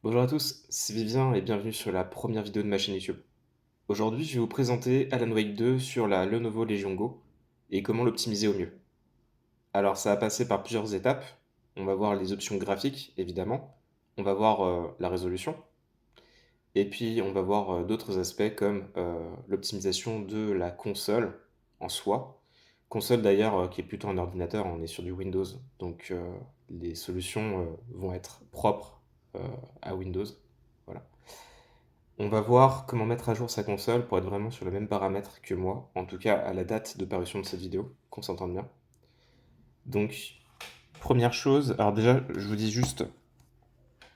Bonjour à tous, c'est Vivien et bienvenue sur la première vidéo de ma chaîne YouTube. Aujourd'hui, je vais vous présenter Alan Wake 2 sur la Lenovo Legion Go et comment l'optimiser au mieux. Alors, ça va passer par plusieurs étapes. On va voir les options graphiques, évidemment. On va voir la résolution. Et puis, on va voir d'autres aspects comme l'optimisation de la console en soi. Console d'ailleurs qui est plutôt un ordinateur, on est sur du Windows. Donc, les solutions vont être propres euh, à Windows. Voilà. On va voir comment mettre à jour sa console pour être vraiment sur le même paramètre que moi, en tout cas à la date de parution de cette vidéo, qu'on s'entende bien. Donc, première chose, alors déjà, je vous dis juste,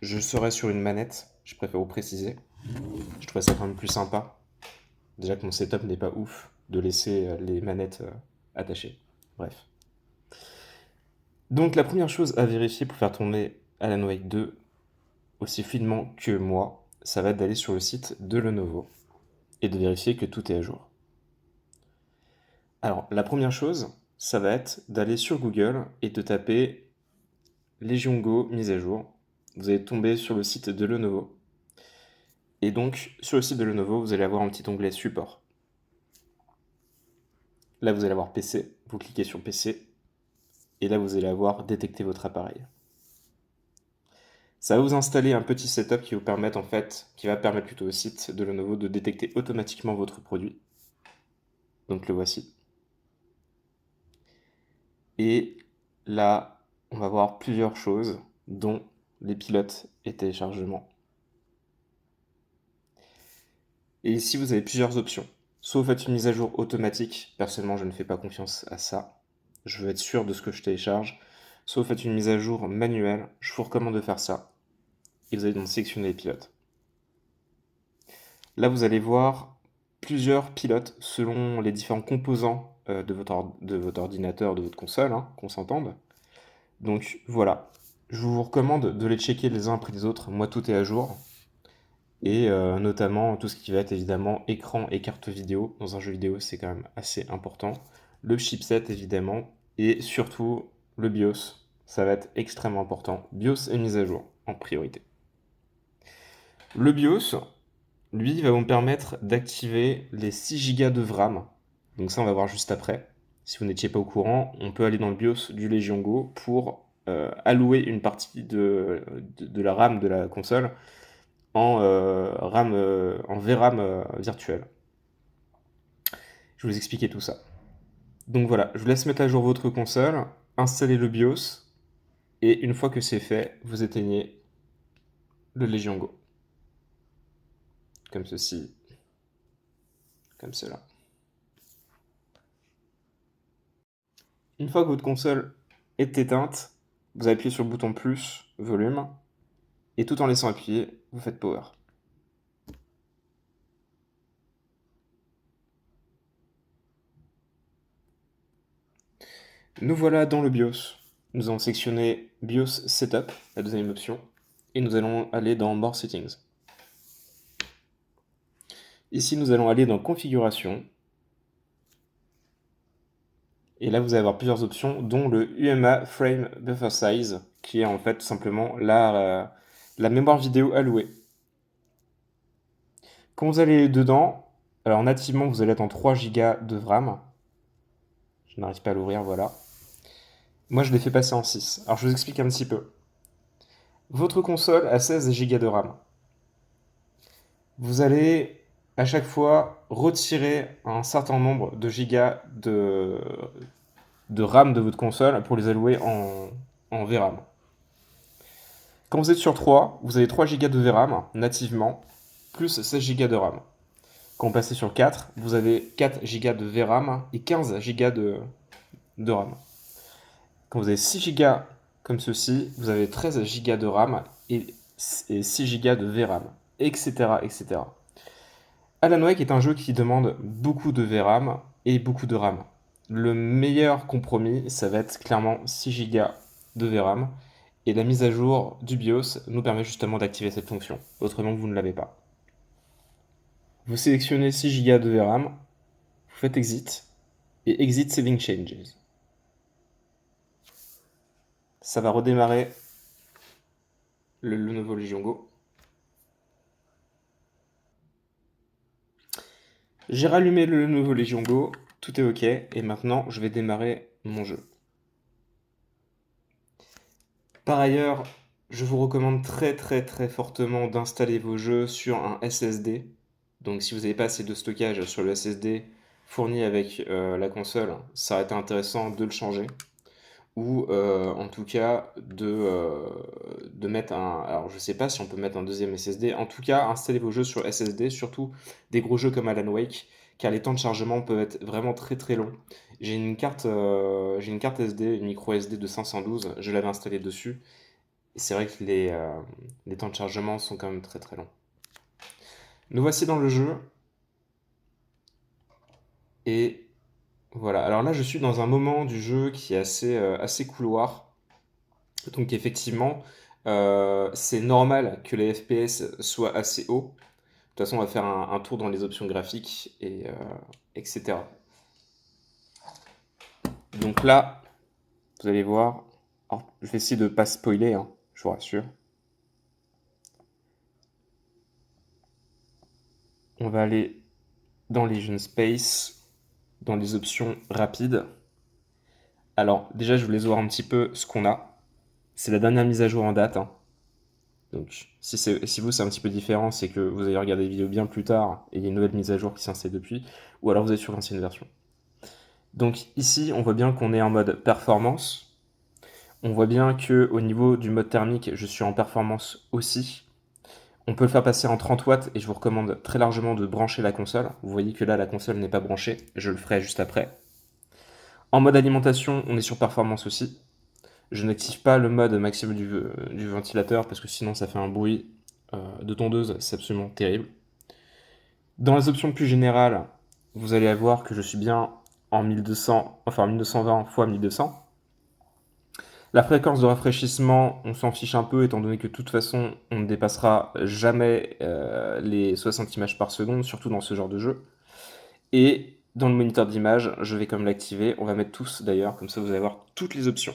je serai sur une manette, je préfère vous préciser. Je trouvais ça quand même plus sympa. Déjà que mon setup n'est pas ouf, de laisser les manettes attachées. Bref. Donc, la première chose à vérifier pour faire tourner Alan Wake 2 aussi fluidement que moi, ça va être d'aller sur le site de Lenovo et de vérifier que tout est à jour. Alors, la première chose, ça va être d'aller sur Google et de taper Legion Go mise à jour. Vous allez tomber sur le site de Lenovo. Et donc, sur le site de Lenovo, vous allez avoir un petit onglet support. Là, vous allez avoir PC. Vous cliquez sur PC. Et là, vous allez avoir détecter votre appareil. Ça va vous installer un petit setup qui va permettre plutôt au site de Lenovo de détecter automatiquement votre produit. Donc, le voici. Et là, on va voir plusieurs choses, dont les pilotes et téléchargements. Et ici, vous avez plusieurs options. Soit vous faites une mise à jour automatique. Personnellement, je ne fais pas confiance à ça. Je veux être sûr de ce que je télécharge. Soit vous faites une mise à jour manuelle. Je vous recommande de faire ça. Et vous allez donc sélectionner les pilotes. Là, vous allez voir plusieurs pilotes selon les différents composants de votre ordinateur, de votre console, hein, qu'on s'entende. Donc voilà, je vous recommande de les checker les uns après les autres. Moi, tout est à jour. Et notamment tout ce qui va être évidemment écran et carte vidéo. Dans un jeu vidéo, c'est quand même assez important. Le chipset évidemment, et surtout le BIOS. Ça va être extrêmement important. BIOS est mise à jour en priorité. Le BIOS, lui, va vous permettre d'activer les 6 Go de RAM. Donc ça, on va voir juste après. Si vous n'étiez pas au courant, on peut aller dans le BIOS du Legion Go pour allouer une partie de la RAM de la console en VRAM virtuel. Je vais vous expliquer tout ça. Donc voilà, je vous laisse mettre à jour votre console, installer le BIOS, et une fois que c'est fait, vous éteignez le Legion Go. Comme ceci, comme cela. Une fois que votre console est éteinte, vous appuyez sur le bouton plus, volume, et tout en laissant appuyer, vous faites power. Nous voilà dans le BIOS. Nous allons sélectionner BIOS Setup, la deuxième option, et nous allons aller dans More Settings. Ici, nous allons aller dans Configuration, et là, vous allez avoir plusieurs options, dont le UMA Frame Buffer Size, qui est en fait tout simplement la mémoire vidéo allouée. Quand vous allez dedans, alors nativement, vous allez être en 3 Go de RAM. Je n'arrive pas à l'ouvrir, voilà. Moi, je l'ai fait passer en 6. Alors, je vous explique un petit peu. Votre console a 16 Go de RAM. Vous allez à chaque fois retirer un certain nombre de gigas de RAM de votre console pour les allouer en VRAM. Quand vous êtes sur 3, vous avez 3 Go de VRAM nativement, plus 16 Go de RAM. Quand vous passez sur 4, vous avez 4 Go de VRAM et 15 Go de RAM. Quand vous avez 6 Go comme ceci, vous avez 13 Go de RAM et 6 Go de VRAM, etc., etc. Alan Wake est un jeu qui demande beaucoup de VRAM et beaucoup de RAM. Le meilleur compromis, ça va être clairement 6 Go de VRAM, et la mise à jour du BIOS nous permet justement d'activer cette fonction. Autrement, vous ne l'avez pas. Vous sélectionnez 6 Go de VRAM, vous faites Exit, et Exit Saving Changes. Ça va redémarrer le nouveau Legion Go. J'ai rallumé le nouveau Legion Go, tout est ok, et maintenant je vais démarrer mon jeu. Par ailleurs, je vous recommande très très très fortement d'installer vos jeux sur un SSD. Donc si vous n'avez pas assez de stockage sur le SSD fourni avec la console, ça aurait été intéressant de le changer. Ou en tout cas de mettre un... Alors je sais pas si on peut mettre un deuxième SSD. En tout cas, installez vos jeux sur SSD, surtout des gros jeux comme Alan Wake, car les temps de chargement peuvent être vraiment très très longs. J'ai une carte SD, une micro SD de 512, je l'avais installée dessus. Et c'est vrai que les temps de chargement sont quand même très très longs. Nous voici dans le jeu. Et voilà. Alors là, je suis dans un moment du jeu qui est assez couloir. Donc effectivement, c'est normal que les FPS soient assez hauts. De toute façon, on va faire un tour dans les options graphiques et etc. Donc là, vous allez voir. Alors, je vais essayer de ne pas spoiler, hein, je vous rassure. On va aller dans Legion Space, dans les options rapides. Alors déjà, je vous laisse voir un petit peu ce qu'on a. C'est la dernière mise à jour en date, hein. Donc si vous c'est un petit peu différent, c'est que vous avez regardé les vidéos bien plus tard et il y a une nouvelle mise à jour qui s'installe depuis, ou alors vous êtes sur l'ancienne version. Donc ici, on voit bien qu'on est en mode performance. On voit bien que au niveau du mode thermique, je suis en performance aussi. On peut le faire passer en 30 watts et je vous recommande très largement de brancher la console. Vous voyez que là, la console n'est pas branchée. Je le ferai juste après. En mode alimentation, on est sur performance aussi. Je n'active pas le mode maximum du ventilateur parce que sinon ça fait un bruit de tondeuse, c'est absolument terrible. Dans les options plus générales, vous allez voir que je suis bien en 1200, enfin 1220 x 1200. La fréquence de rafraîchissement, on s'en fiche un peu étant donné que de toute façon on ne dépassera jamais les 60 images par seconde, surtout dans ce genre de jeu. Et dans le moniteur d'image, je vais comme l'activer, on va mettre tous d'ailleurs, comme ça vous allez voir toutes les options.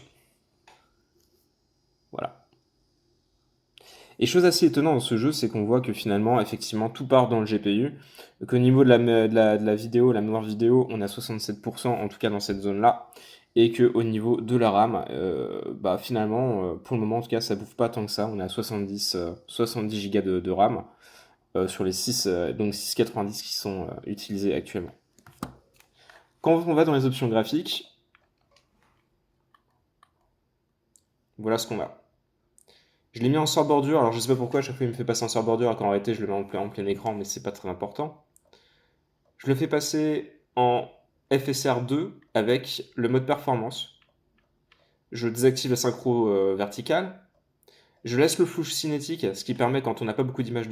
Voilà. Et chose assez étonnante dans ce jeu, c'est qu'on voit que finalement, effectivement, tout part dans le GPU. Qu'au niveau de la vidéo, la mémoire vidéo, on a 67%, en tout cas dans cette zone-là. Et qu'au niveau de la RAM, bah finalement, pour le moment, en tout cas, ça bouffe pas tant que ça. On est à 70 Go de RAM sur les 6,90 qui sont utilisés actuellement. Quand on va dans les options graphiques, voilà ce qu'on a. Je l'ai mis en sort bordure, alors je sais pas pourquoi à chaque fois il me fait passer en sort bordure, alors qu'en réalité je le mets en plein écran, mais c'est pas très important. Je le fais passer en FSR2 avec le mode performance. Je désactive la synchro verticale. Je laisse le flou cinétique, ce qui permet quand on n'a pas beaucoup d'images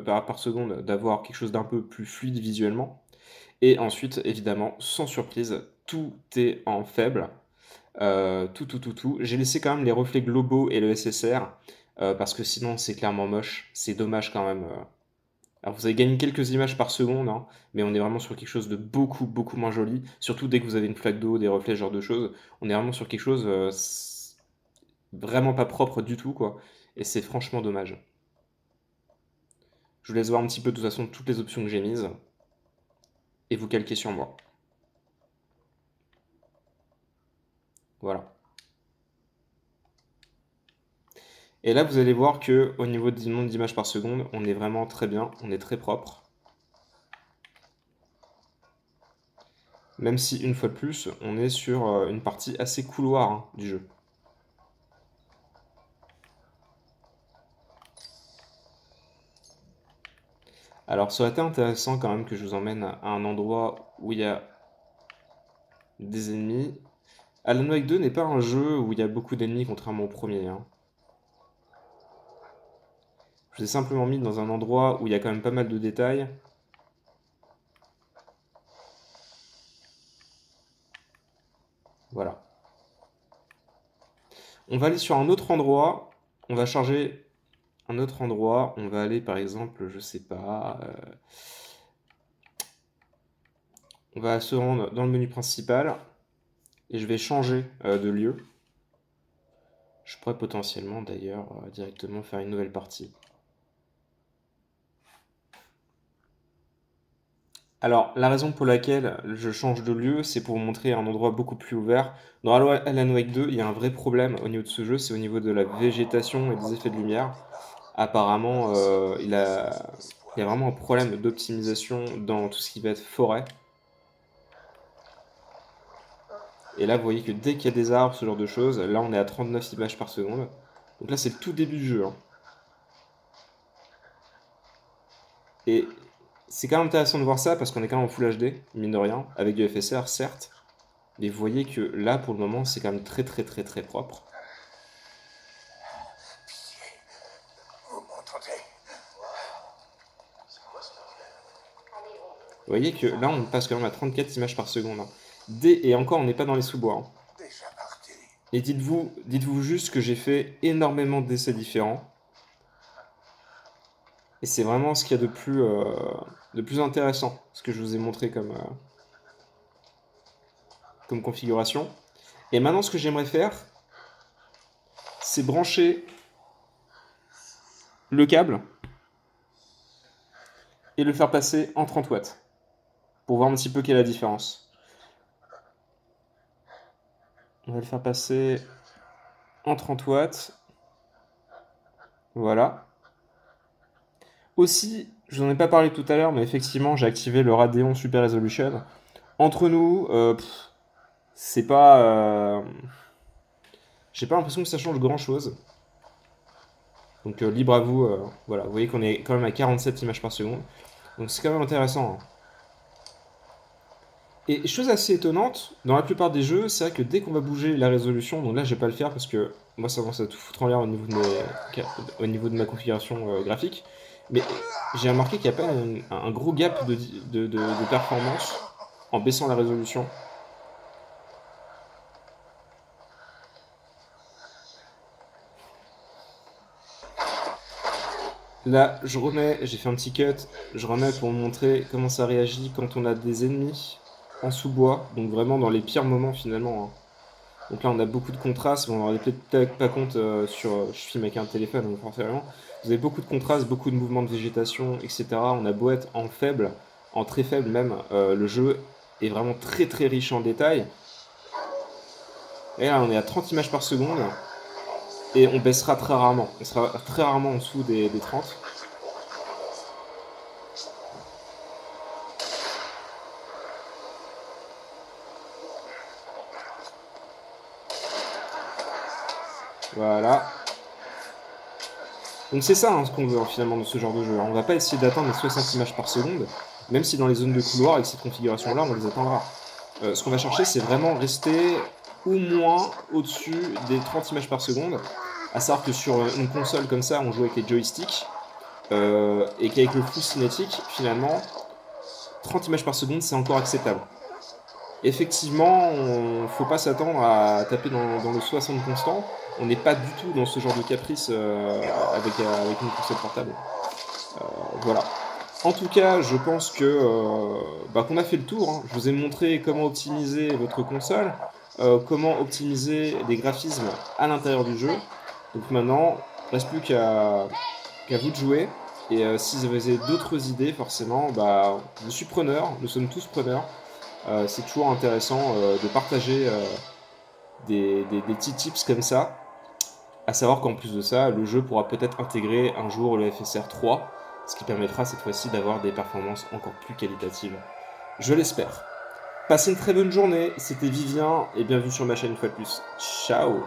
par seconde d'avoir quelque chose d'un peu plus fluide visuellement. Et ensuite, évidemment, sans surprise, tout est en faible. Tout. J'ai laissé quand même les reflets globaux et le SSR, parce que sinon c'est clairement moche. C'est dommage quand même. Alors vous avez gagné quelques images par seconde, hein, mais on est vraiment sur quelque chose de beaucoup moins joli. Surtout dès que vous avez une flaque d'eau, des reflets, ce genre de choses. On est vraiment sur quelque chose vraiment pas propre du tout, quoi. Et c'est franchement dommage. Je vous laisse voir un petit peu de toute façon toutes les options que j'ai mises. Et vous calquez sur moi. Voilà. Et là, vous allez voir que au niveau du nombre d'images par seconde, on est vraiment très bien, on est très propre. Même si, une fois de plus, on est sur une partie assez couloir hein, du jeu. Alors, ça aurait été intéressant quand même que je vous emmène à un endroit où il y a des ennemis. Alan Wake 2 n'est pas un jeu où il y a beaucoup d'ennemis, contrairement au premier, hein. Je vous ai simplement mis dans un endroit où il y a quand même pas mal de détails. Voilà. On va aller sur un autre endroit. On va charger un autre endroit. On va aller par exemple, je sais pas. On va se rendre dans le menu principal. Et je vais changer de lieu. Je pourrais potentiellement d'ailleurs directement faire une nouvelle partie. Alors, la raison pour laquelle je change de lieu, c'est pour vous montrer un endroit beaucoup plus ouvert. Dans Alan Wake 2, il y a un vrai problème au niveau de ce jeu, c'est au niveau de la végétation et des effets de lumière. Apparemment, il y a vraiment un problème d'optimisation dans tout ce qui va être forêt. Et là, vous voyez que dès qu'il y a des arbres, ce genre de choses, là, on est à 39 images par seconde. Donc là, c'est le tout début du jeu, hein. Et c'est quand même intéressant de voir ça parce qu'on est quand même en Full HD, mine de rien, avec du FSR, certes. Mais vous voyez que là, pour le moment, c'est quand même très très très très propre. Vous m'entendez? Vous voyez que là, on passe quand même à 34 images par seconde, hein. Et encore, on n'est pas dans les sous-bois, hein. Déjà parti. Et dites-vous juste que j'ai fait énormément d'essais différents. Et c'est vraiment ce qu'il y a de plus intéressant, ce que je vous ai montré comme configuration. Et maintenant, ce que j'aimerais faire, c'est brancher le câble et le faire passer en 30 watts, pour voir un petit peu quelle est la différence. On va le faire passer en 30 watts. Voilà. Aussi, je n'en ai pas parlé tout à l'heure, mais effectivement, j'ai activé le Radeon Super Resolution. Entre nous, c'est pas... j'ai pas l'impression que ça change grand-chose. Donc libre à vous, voilà. Vous voyez qu'on est quand même à 47 images par seconde. Donc c'est quand même intéressant, hein. Et chose assez étonnante, dans la plupart des jeux, c'est vrai que dès qu'on va bouger la résolution, donc là je vais pas le faire parce que moi ça commence à tout foutre en l'air au niveau de ma configuration graphique, mais j'ai remarqué qu'il n'y a pas un gros gap de performance en baissant la résolution. Là, j'ai fait un petit cut, je remets pour vous montrer comment ça réagit quand on a des ennemis en sous-bois, donc vraiment dans les pires moments finalement, hein. Donc là, on a beaucoup de contraste, mais on ne peut-être pas compte je filme avec un téléphone, donc forcément. Vous avez beaucoup de contraste, beaucoup de mouvements de végétation, etc. On a beau être en faible, en très faible même, le jeu est vraiment très très riche en détails. Et là, on est à 30 images par seconde, et on baissera très rarement. On sera très rarement en dessous des 30. Voilà. Donc c'est ça, hein, ce qu'on veut, hein, finalement dans ce genre de jeu. On va pas essayer d'atteindre les 60 images par seconde, même si dans les zones de couloir, avec cette configuration-là, on les atteindra. Ce qu'on va chercher, c'est vraiment rester au moins au-dessus des 30 images par seconde. À savoir que sur une console comme ça, on joue avec les joysticks, et qu'avec le flou cinétique, finalement, 30 images par seconde, c'est encore acceptable. Effectivement, ne faut pas s'attendre à taper dans le 60 constant. On n'est pas du tout dans ce genre de caprice avec une console portable. Voilà. En tout cas, je pense qu'on a fait le tour, hein. Je vous ai montré comment optimiser votre console, comment optimiser les graphismes à l'intérieur du jeu. Donc maintenant, il ne reste plus qu'à vous de jouer. Et si vous avez d'autres idées, forcément, je suis preneur, nous sommes tous preneurs. C'est toujours intéressant de partager des petits tips comme ça. À savoir qu'en plus de ça, le jeu pourra peut-être intégrer un jour le FSR 3, ce qui permettra cette fois-ci d'avoir des performances encore plus qualitatives. Je l'espère. Passez une très bonne journée, c'était Vivien et bienvenue sur ma chaîne une fois de plus. Ciao!